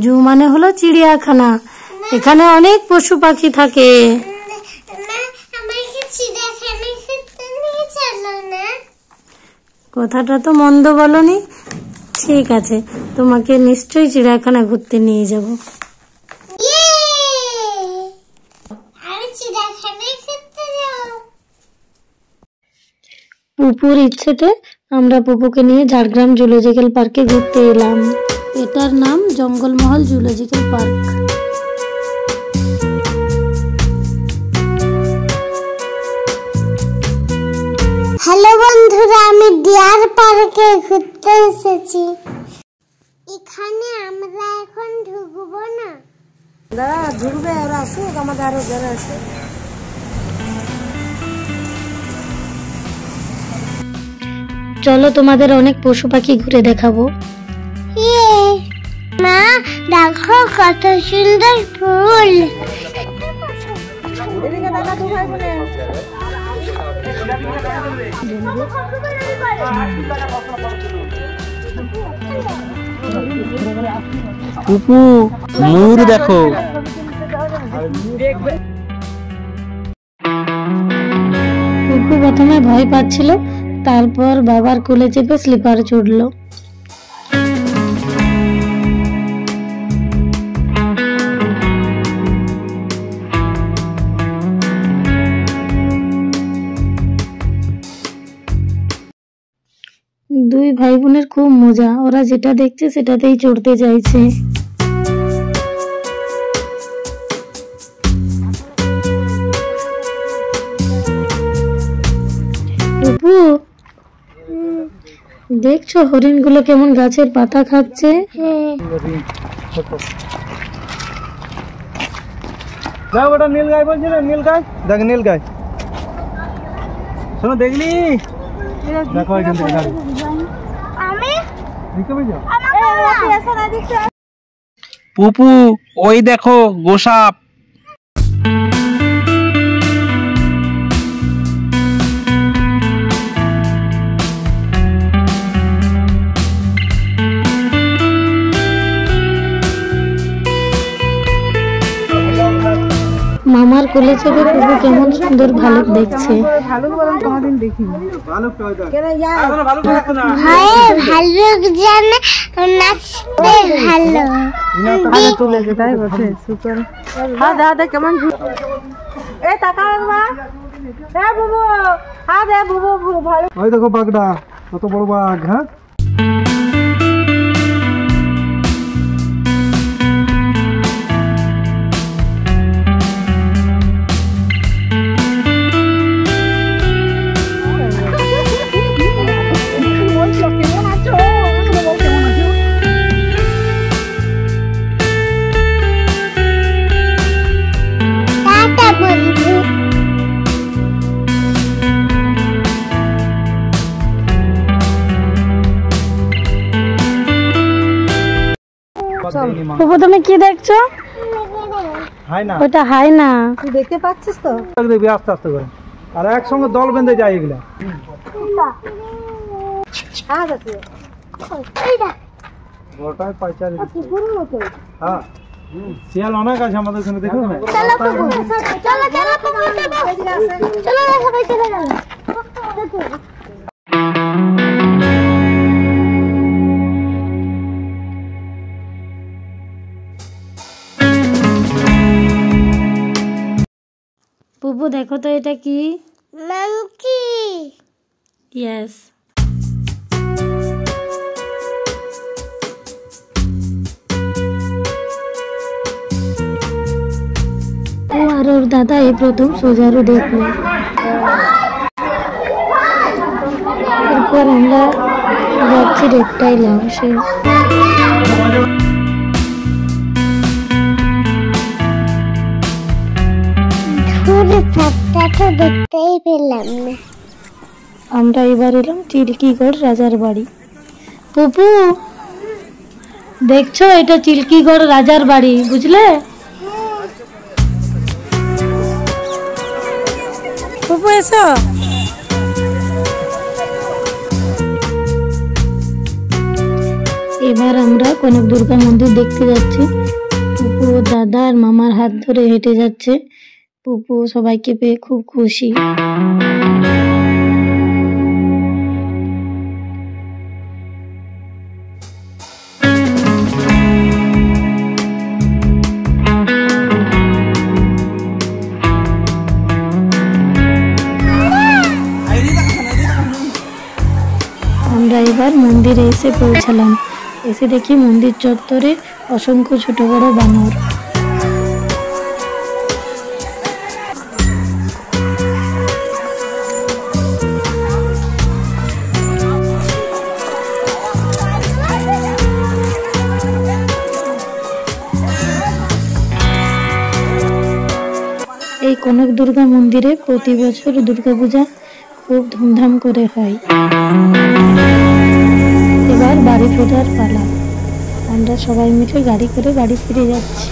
জু মানে হলো চিড়িয়াখানা, এখানে অনেক পশু পাখি থাকে। কথাটা তো মন্দ বলনি, ঠিক আছে, তোমাকে নিশ্চয়ই চিড়িয়াখানা ঘুরতে নিয়ে যাব। পুপুর ইচ্ছেতে আমরা পুপুকে নিয়ে ঝাড়গ্রাম জুলজিক্যাল পার্কে ঘুরতে এলাম। এটার নাম জঙ্গলমহল জুলজিক্যাল পার্ক। হ্যালো বন্ধুরা, আমি ডিয়ার পার্কে ঘুরতে এসেছি। এখানে আমরা এখন ঢুকবো না। দাদা ঢুকবে, ওরা আসুক, আমাদের আরো যারা আছে। চলো তোমাদের অনেক পশু পাখি ঘুরে দেখাবো। মা দেখো কত সুন্দর ফুল। পুপু ময়ূর দেখো। পুপু প্রথমে ভয় পাচ্ছিল, তারপর বাবার কোলে চেপে স্লিপার চড়লো। দুই ভাই বোনের খুব মজা, ওরা যেটা দেখছে সেটাতেই চড়তে চাইছে। পুপু দেখছো হরিণ গুলো কেমন গাছের পাতা খাচ্ছে? নীল গাই বলছি না, নীল গাই দেখ, নীল গাই শোনো, দেখলি? দেখো এখান থেকে পুপু ওই দেখো গোসাপ। মামার কোলে চেপে পুপু কেমন সুন্দর ভালুক দেখছে। ভালুক জানে নাচতে ভালো। কেমন ওই দেখো বাঘটা, কত বড় বাঘ। হ্যাঁ পুপু তুমি কি দেখছো? হাই না, ওটা হাই না, তুই দেখতে পাচ্ছিস তো? দেখবি আস্তে আস্তে করে, আর একসঙ্গে দল বেঁধে যায় এগুলা। গোটায় পাইচারি। হ্যাঁ শিয়াল অনেক আছে আমাদের এখানে, দেখো না? পুপু দেখো তো এটা কি? মাংকি। ইয়েস। ও আর ওর দাদা এই প্রথম সোজারু দেখলো। এরপর আমরা যাচ্ছি রেপটাইল হাউসে। দেখতেই পেলাম না। আমরা এবার এলাম চিল্কিগড় রাজার বাড়ি। পুপু দেখছো, এটা চিল্কিগড় রাজার বাড়ি, বুঝলে? পুপু এসো। এবার আমরা কনক দুর্গা মন্দির দেখতে যাচ্ছি। পুপু দাদা আর মামার হাত ধরে হেঁটে যাচ্ছে। পুপু সবাইকে পেয়ে খুব খুশি। আমরা এবার মন্দিরে এসে পৌঁছালাম। এসে দেখি মন্দির চত্বরে অসংখ্য ছোট বড় বানর। এই কনক দুর্গা মন্দিরে প্রতি বছর দুর্গাপূজা খুব ধুমধাম করে হয়। এবার বাড়ি ফেরার পালা। আমরা সবাই মিলে গাড়ি করে বাড়ি ফিরে যাচ্ছি।